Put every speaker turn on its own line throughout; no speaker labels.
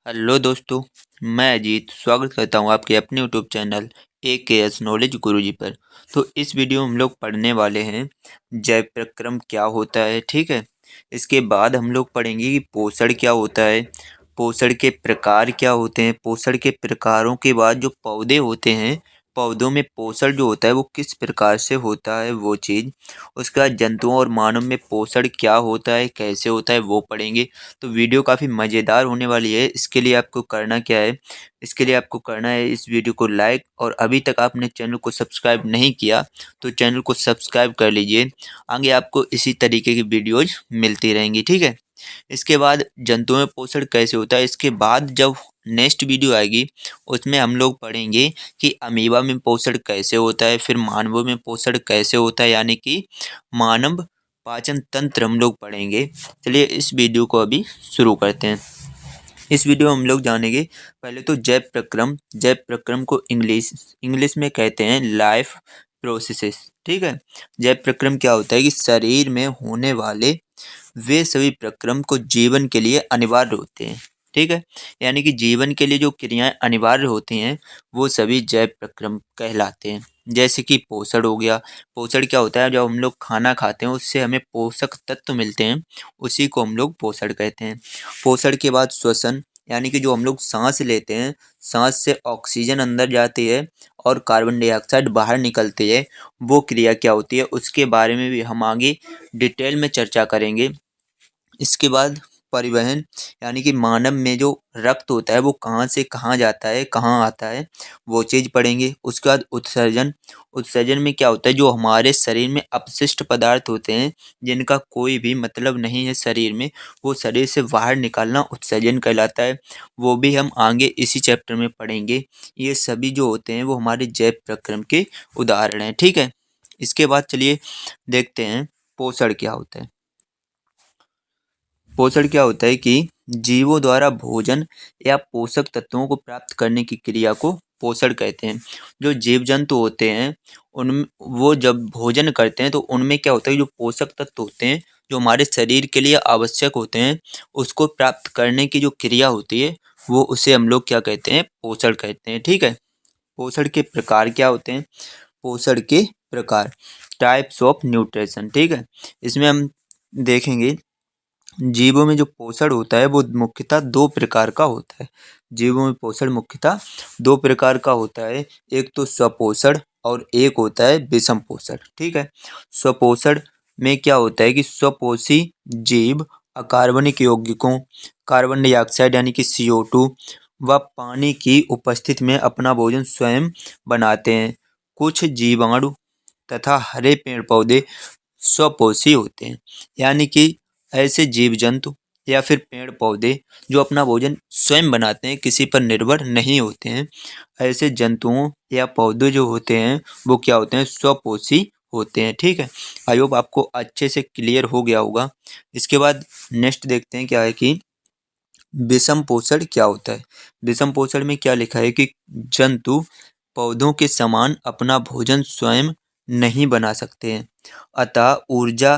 Hello दोस्तों, मैं अजीत स्वागत करता हूं आपके अपने यूट्यूब चैनल AKS नॉलेज गुरुजी पर। तो इस वीडियो में हम लोग पढ़ने वाले हैं जैव प्रक्रम क्या होता है। ठीक है, इसके बाद हम लोग पढ़ेंगे कि पोषण क्या होता है, पोषण के प्रकार क्या होते हैं, पोषण के प्रकारों के बाद जो पौधे होते हैं, पौधों में पोषण जो होता है वो किस प्रकार से होता है वो चीज़। उसके बाद जंतुओं और मानव में पोषण क्या होता है, कैसे होता है वो पढ़ेंगे। तो वीडियो काफ़ी मज़ेदार होने वाली है। इसके लिए आपको करना क्या है, इसके लिए आपको करना है इस वीडियो को लाइक, और अभी तक आपने चैनल को सब्सक्राइब नहीं किया तो चैनल को सब्सक्राइब कर लीजिए। आगे आपको इसी तरीके की वीडियोज मिलती रहेंगी। ठीक है, इसके बाद जंतुओं में पोषण कैसे होता है, इसके बाद जब नेक्स्ट वीडियो आएगी उसमें हम लोग पढ़ेंगे कि अमीबा में पोषण कैसे होता है, फिर मानवों में पोषण कैसे होता है, यानी कि मानव पाचन तंत्र हम लोग पढ़ेंगे। चलिए इस वीडियो को अभी शुरू करते हैं। इस वीडियो में हम लोग जानेंगे पहले तो जैव प्रक्रम। जैव प्रक्रम को इंग्लिश में कहते हैं लाइफ प्रोसेसेस। ठीक है, जैव प्रक्रम क्या होता है कि शरीर में होने वाले वे सभी प्रक्रम को जीवन के लिए अनिवार्य होते हैं। ठीक है, यानी कि जीवन के लिए जो क्रियाएं अनिवार्य होती हैं वो सभी जैव प्रक्रम कहलाते हैं। जैसे कि पोषण हो गया। पोषण क्या होता है, जब हम लोग खाना खाते हैं उससे हमें पोषक तत्व मिलते हैं, उसी को हम लोग पोषण कहते हैं। पोषण के बाद श्वसन, यानी कि जो हम लोग सांस लेते हैं, सांस से ऑक्सीजन अंदर जाती है और कार्बन डाइऑक्साइड बाहर निकलती है, वो क्रिया क्या होती है उसके बारे में भी हम आगे डिटेल में चर्चा करेंगे। इसके बाद परिवहन, यानी कि मानव में जो रक्त होता है वो कहाँ से कहाँ जाता है, कहाँ आता है, वो चीज़ पढ़ेंगे। उसके बाद उत्सर्जन। उत्सर्जन में क्या होता है, जो हमारे शरीर में अपशिष्ट पदार्थ होते हैं जिनका कोई भी मतलब नहीं है शरीर में, वो शरीर से बाहर निकालना उत्सर्जन कहलाता है। वो भी हम आगे इसी चैप्टर में पढ़ेंगे। ये सभी जो होते हैं वो हमारे जैव प्रक्रम के उदाहरण हैं। ठीक है, इसके बाद चलिए देखते हैं पोषण क्या होता है। पोषण क्या होता है कि जीवों द्वारा भोजन या पोषक तत्वों को प्राप्त करने की क्रिया को पोषण कहते हैं। जो जीव जंतु होते हैं उन वो जब भोजन करते हैं तो उनमें क्या होता है, जो पोषक तत्व होते हैं जो हमारे शरीर के लिए आवश्यक होते हैं, उसको प्राप्त करने की जो क्रिया होती है वो उसे हम लोग क्या कहते हैं, पोषण कहते हैं। ठीक है, पोषण के प्रकार क्या होते हैं, पोषण के प्रकार, टाइप्स ऑफ न्यूट्रिशन। ठीक है, इसमें हम देखेंगे जीवों में जो पोषण होता है वो मुख्यतः दो प्रकार का होता है। जीवों में पोषण मुख्यतः दो प्रकार का होता है, एक तो स्वपोषण और एक होता है विषम पोषण। ठीक है, स्वपोषण में क्या होता है कि स्वपोषी जीव अकार्बनिक यौगिकों, कार्बन डाइऑक्साइड यानी कि CO2 व पानी की उपस्थिति में अपना भोजन स्वयं बनाते हैं। कुछ जीवाणु तथा हरे पेड़ पौधे स्वपोषी होते हैं, यानी कि ऐसे जीव जंतु या फिर पेड़ पौधे जो अपना भोजन स्वयं बनाते हैं, किसी पर निर्भर नहीं होते हैं। ऐसे जंतुओं या पौधे जो होते हैं वो क्या होते हैं, स्वपोषी होते हैं। ठीक है, आई होप आपको अच्छे से क्लियर हो गया होगा। इसके बाद नेक्स्ट देखते हैं क्या है कि विषम पोषण क्या होता है। विषम पोषण में क्या लिखा है कि जंतु पौधों के समान अपना भोजन स्वयं नहीं बना सकते हैं, अतः ऊर्जा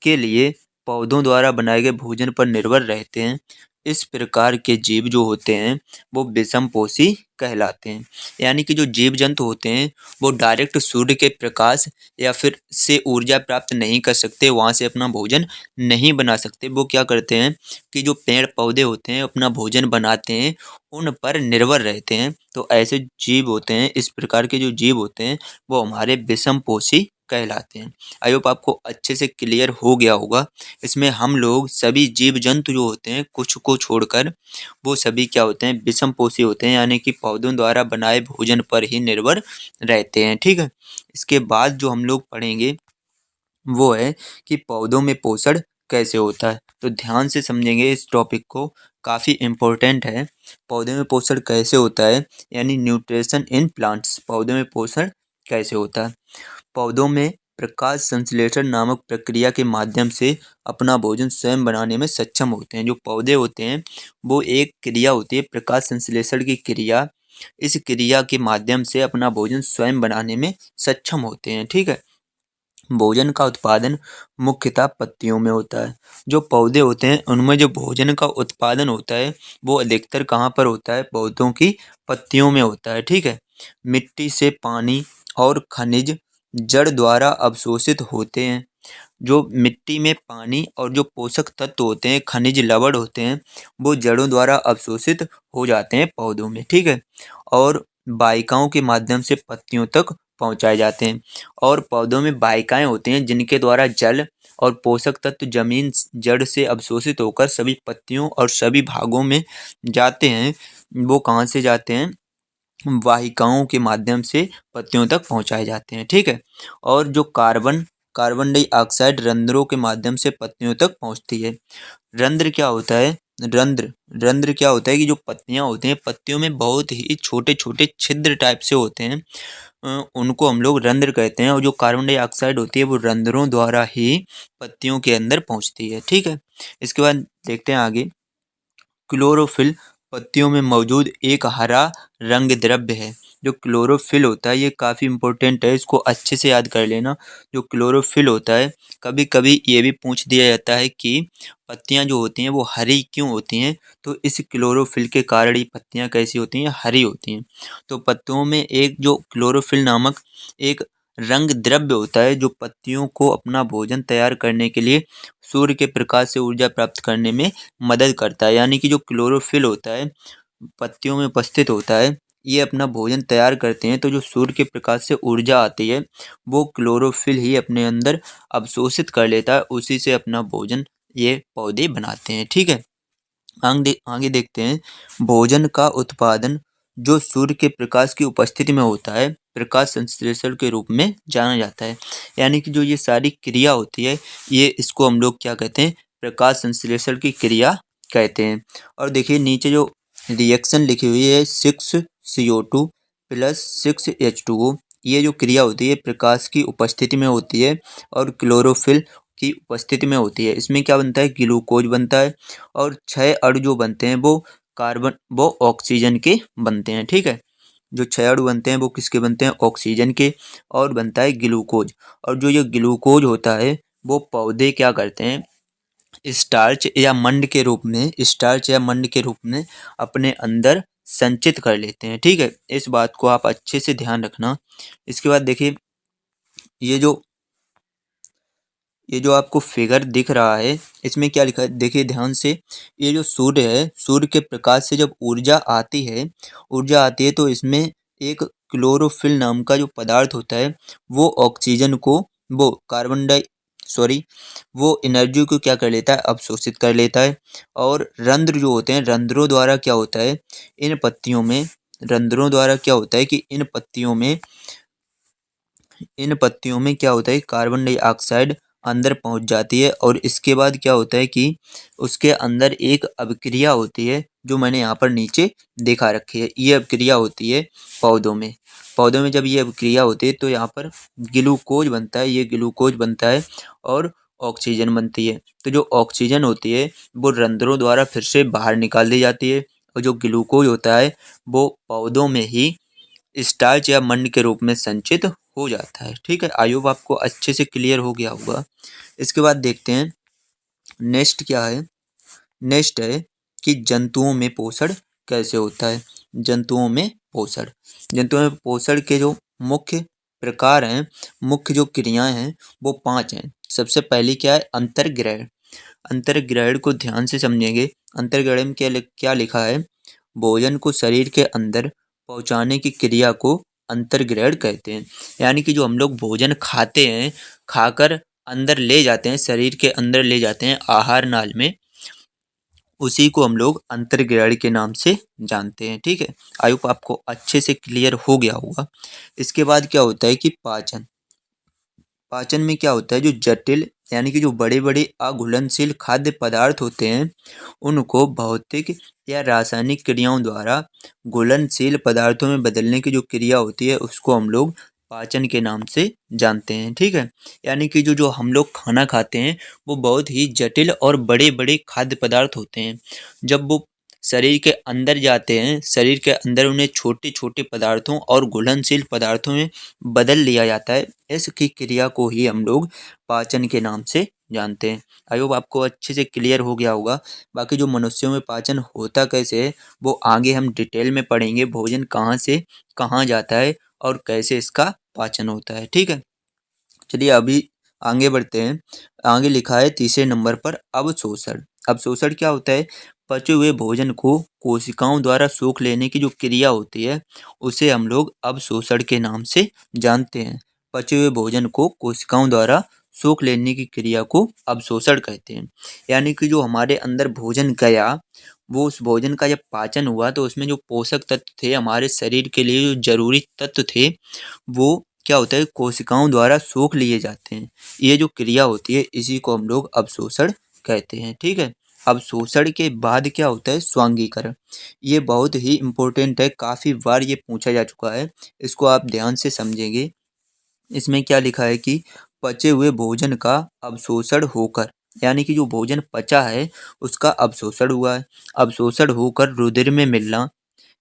के लिए पौधों द्वारा बनाए गए भोजन पर निर्भर रहते हैं। इस प्रकार के जीव जो होते हैं वो विषमपोषी कहलाते हैं, यानी कि जो जीव जंतु होते हैं वो डायरेक्ट सूर्य के प्रकाश या फिर से ऊर्जा प्राप्त नहीं कर सकते, वहाँ से अपना भोजन नहीं बना सकते। वो क्या करते हैं कि जो पेड़ पौधे होते हैं अपना भोजन बनाते हैं, उन पर निर्भर रहते हैं। तो ऐसे जीव होते हैं, इस प्रकार के जो जीव होते हैं वो हमारे विषमपोषी कहलाते हैं। आई होप आपको अच्छे से क्लियर हो गया होगा। इसमें हम लोग सभी जीव जंतु जो होते हैं कुछ को छोड़कर वो सभी क्या होते हैं, विषमपोषी होते हैं, यानी कि पौधों द्वारा बनाए भोजन पर ही निर्भर रहते हैं। ठीक है, इसके बाद जो हम लोग पढ़ेंगे वो है कि पौधों में पोषण कैसे होता है। तो ध्यान से समझेंगे इस टॉपिक को, काफ़ी इम्पोर्टेंट है। पौधे में पोषण कैसे होता है, यानी न्यूट्रिशन इन प्लांट्स, पौधों में पोषण कैसे होता है। पौधों में प्रकाश संश्लेषण नामक प्रक्रिया के माध्यम से अपना भोजन स्वयं बनाने में सक्षम होते हैं। जो पौधे होते हैं वो एक क्रिया होती है प्रकाश संश्लेषण की क्रिया, इस क्रिया के माध्यम से अपना भोजन स्वयं बनाने में सक्षम होते हैं। ठीक है, भोजन का उत्पादन मुख्यतः पत्तियों में होता है। जो पौधे होते हैं उनमें जो भोजन का उत्पादन होता है वो अधिकतर कहाँ पर होता है? पौधों की पत्तियों में होता है, ठीक है। मिट्टी से पानी और खनिज जड़ द्वारा अवशोषित होते हैं। जो मिट्टी में पानी और जो पोषक तत्व होते हैं, खनिज लवण होते हैं, वो जड़ों द्वारा अवशोषित हो जाते हैं पौधों में, ठीक है। और वाहिकाओं के माध्यम से पत्तियों तक पहुंचाए जाते हैं। और पौधों में वाहिकाएं होती हैं जिनके द्वारा जल और पोषक तत्व जमीन जड़ से अवशोषित होकर सभी पत्तियों और सभी भागों में जाते हैं। वो कहाँ से जाते हैं? वाहिकाओं के माध्यम से पत्तियों तक पहुंचाए जाते हैं, ठीक है। और जो कार्बन कार्बन डाइऑक्साइड रंध्रों के माध्यम से पत्तियों तक पहुंचती है। रंध्र क्या होता है? रंध्र रंध्र क्या होता है कि जो पत्तियां होती हैं, पत्तियों में बहुत ही छोटे छोटे छिद्र टाइप से होते हैं, उनको हम लोग रंध्र कहते हैं। और जो कार्बन डाइऑक्साइड होती है वो रंध्रों द्वारा ही पत्तियों के अंदर पहुंचती है, ठीक है। इसके बाद देखते हैं आगे। क्लोरोफिल पत्तियों में मौजूद एक हरा रंग द्रव्य है। जो क्लोरोफिल होता है ये काफ़ी इंपॉर्टेंट है, इसको अच्छे से याद कर लेना। जो क्लोरोफिल होता है, कभी कभी ये भी पूछ दिया जाता है कि पत्तियां जो होती हैं वो हरी क्यों होती हैं? तो इस क्लोरोफिल के कारण ही पत्तियां कैसी होती हैं? हरी होती हैं। तो पत्तियों में एक जो क्लोरोफिल नामक एक रंग द्रव्य होता है जो पत्तियों को अपना भोजन तैयार करने के लिए सूर्य के प्रकाश से ऊर्जा प्राप्त करने में मदद करता है। यानी कि जो क्लोरोफिल होता है पत्तियों में उपस्थित होता है, ये अपना भोजन तैयार करते हैं। तो जो सूर्य के प्रकाश से ऊर्जा आती है वो क्लोरोफिल ही अपने अंदर अवशोषित कर लेता है, उसी से अपना भोजन ये पौधे बनाते हैं, ठीक है। आगे देखते हैं। भोजन का उत्पादन जो सूर्य के प्रकाश की उपस्थिति में होता है, प्रकाश संश्लेषण के रूप में जाना जाता है। यानी कि जो ये सारी क्रिया होती है, ये इसको हम लोग क्या कहते हैं? प्रकाश संश्लेषण की क्रिया कहते हैं। और देखिए नीचे जो रिएक्शन लिखी हुई है 6CO2 प्लस 6H2O, ये जो क्रिया होती है प्रकाश की उपस्थिति में होती है और क्लोरोफिल की उपस्थिति में होती है। इसमें क्या बनता है? ग्लूकोज बनता है। और 6 अणु जो बनते हैं वो ऑक्सीजन के बनते हैं, ठीक है। जो 6 अणु बनते हैं वो किसके बनते हैं? ऑक्सीजन के। और बनता है ग्लूकोज। और जो ये ग्लूकोज होता है वो पौधे क्या करते हैं? स्टार्च या मंड के रूप में अपने अंदर संचित कर लेते हैं, ठीक है। इस बात को आप अच्छे से ध्यान रखना। इसके बाद देखिए ये जो ये जो आपको फिगर दिख रहा है इसमें क्या लिखा है? देखिए ध्यान से। ये जो सूर्य है, सूर्य के प्रकाश से जब ऊर्जा आती है तो इसमें एक क्लोरोफिल नाम का जो पदार्थ होता है वो ऑक्सीजन को वो कार्बन डाइ सॉरी वो एनर्जी को क्या कर लेता है? अवशोषित कर लेता है। और रंध्र जो होते हैं, रंध्रों द्वारा क्या होता है? रंध्रों द्वारा क्या होता है कि इन पत्तियों में क्या होता है? कार्बन डाइऑक्साइड अंदर पहुंच जाती है। और इसके बाद क्या होता है कि उसके अंदर एक अभिक्रिया होती है जो मैंने यहाँ पर नीचे दिखा रखी है। ये अभिक्रिया होती है पौधों में जब ये अभिक्रिया होती है तो यहाँ पर ग्लूकोज बनता है, ये ग्लूकोज बनता है और ऑक्सीजन बनती है। तो जो ऑक्सीजन होती है वो रंध्रों द्वारा फिर से बाहर निकाल दी जाती है। और जो ग्लूकोज होता है वो पौधों में ही स्टार्च या मंड के रूप में संचित हो जाता है, ठीक है। आई होप आपको अच्छे से क्लियर हो गया होगा। इसके बाद देखते हैं नेक्स्ट क्या है। नेक्स्ट है कि जंतुओं में पोषण कैसे होता है। जंतुओं में पोषण के जो मुख्य प्रकार हैं, मुख्य जो क्रियाएं हैं वो 5 हैं। सबसे पहली क्या है? अंतर्ग्रहण। अंतर्ग्रहण को ध्यान से समझेंगे। अंतर्ग्रहण में क्या लिखा है? भोजन को शरीर के अंदर पहुंचाने की क्रिया को अंतर्ग्रहण कहते हैं। यानी कि जो हम लोग भोजन खाते हैं, खाकर अंदर ले जाते हैं, शरीर के अंदर ले जाते हैं आहार नाल में, उसी को हम लोग अंतर्ग्रहण के नाम से जानते हैं, ठीक है। आई होप आपको अच्छे से क्लियर हो गया होगा। इसके बाद क्या होता है कि पाचन। पाचन में क्या होता है? जो जटिल यानी कि जो बड़े बड़े अघुलनशील खाद्य पदार्थ होते हैं उनको भौतिक या रासायनिक क्रियाओं द्वारा घुलनशील पदार्थों में बदलने की जो क्रिया होती है उसको हम लोग पाचन के नाम से जानते हैं, ठीक है। यानी कि जो जो हम लोग खाना खाते हैं वो बहुत ही जटिल और बड़े बड़े खाद्य पदार्थ होते हैं। जब वो शरीर के अंदर जाते हैं, शरीर के अंदर उन्हें छोटे छोटे पदार्थों और घुलनशील पदार्थों में बदल लिया जाता है। इसकी क्रिया को ही हम लोग पाचन के नाम से जानते हैं। आई होप आपको अच्छे से क्लियर हो गया होगा। बाकी जो मनुष्यों में पाचन होता कैसे है वो आगे हम डिटेल में पढ़ेंगे, भोजन कहाँ से कहाँ जाता है और कैसे इसका पाचन होता है। ठीक है, चलिए अभी आगे बढ़ते हैं। आगे लिखा है तीसरे नंबर पर अवशोषण। अवशोषण क्या होता है? पचे हुए भोजन को कोशिकाओं द्वारा सोख लेने की जो क्रिया होती है उसे हम लोग अवशोषण के नाम से जानते हैं। पचे हुए भोजन को कोशिकाओं द्वारा सोख लेने की क्रिया को अवशोषण कहते हैं। यानी कि जो हमारे अंदर भोजन गया, वो उस भोजन का जब पाचन हुआ तो उसमें जो पोषक तत्व थे, हमारे शरीर के लिए जो जरूरी तत्व थे, वो क्या होता है कोशिकाओं द्वारा सोख लिए जाते हैं। ये जो क्रिया होती है इसी को हम लोग अवशोषण कहते हैं। ठीक है, अवशोषण के बाद क्या होता है? स्वांगीकरण। ये बहुत ही इम्पोर्टेंट है, काफ़ी बार ये पूछा जा चुका है, इसको आप ध्यान से समझेंगे। इसमें क्या लिखा है कि पचे हुए भोजन का अवशोषण होकर, यानी कि जो भोजन पचा है उसका अवशोषण हुआ है, अवशोषण होकर रुधिर में मिलना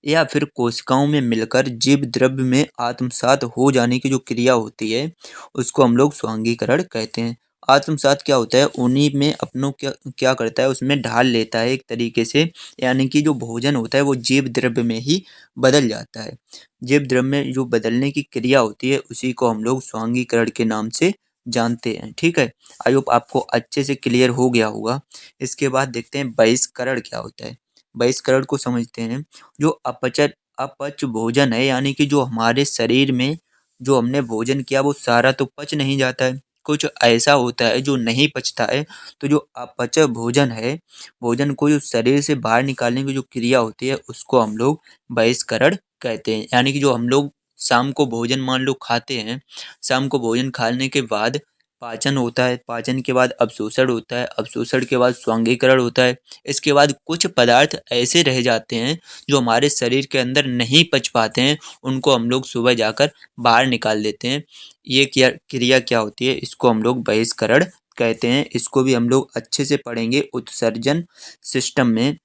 या फिर कोशिकाओं में मिलकर जीव द्रव्य में आत्मसात हो जाने की जो क्रिया होती है उसको हम लोग स्वांगीकरण कहते हैं। आत्मसात क्या होता है? उन्हीं में अपनों क्या क्या करता है, उसमें ढाल लेता है एक तरीके से, यानी कि जो भोजन होता है वो जीव द्रव्य में ही बदल जाता है। जीव द्रव्य में जो बदलने की क्रिया होती है उसी को हम लोग स्वांगीकरण के नाम से जानते हैं। ठीक है, आई होप आपको अच्छे से क्लियर हो गया होगा। इसके बाद देखते हैं बहिष्करण क्या होता है। बहिष्करण को समझते हैं। जो अपच भोजन है, यानी कि जो हमारे शरीर में जो हमने भोजन किया वो सारा तो पच नहीं जाता है, कुछ ऐसा होता है जो नहीं पचता है। तो जो अपच भोजन है, भोजन को जो शरीर से बाहर निकालने की जो क्रिया होती है उसको हम लोग बहिष्करण कहते हैं। यानी कि जो हम लोग शाम को भोजन मान लो खाते हैं, शाम को भोजन खाने के बाद पाचन होता है, पाचन के बाद अवशोषण होता है, अवशोषण के बाद स्वांगीकरण होता है। इसके बाद कुछ पदार्थ ऐसे रह जाते हैं जो हमारे शरीर के अंदर नहीं पच पाते हैं, उनको हम लोग सुबह जाकर बाहर निकाल देते हैं। ये क्रिया क्या होती है? इसको हम लोग बहिष्करण कहते हैं। इसको भी हम लोग अच्छे से पढ़ेंगे उत्सर्जन सिस्टम में,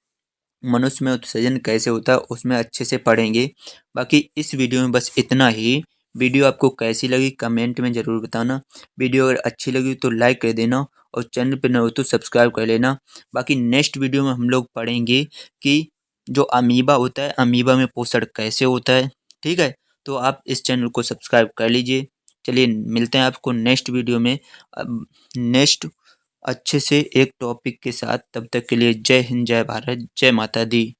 मनुष्य में उत्सर्जन कैसे होता है उसमें अच्छे से पढ़ेंगे। बाकी इस वीडियो में बस इतना ही। वीडियो आपको कैसी लगी कमेंट में ज़रूर बताना। वीडियो अगर अच्छी लगी तो लाइक कर देना और चैनल पर नए हो तो सब्सक्राइब कर लेना। बाकी नेक्स्ट वीडियो में हम लोग पढ़ेंगे कि जो अमीबा होता है, अमीबा में पोषण कैसे होता है। ठीक है, तो आप इस चैनल को सब्सक्राइब कर लीजिए। चलिए मिलते हैं आपको नेक्स्ट वीडियो में, नेक्स्ट अच्छे से एक टॉपिक के साथ। तब तक के लिए जय हिंद, जय भारत, जय माता दी।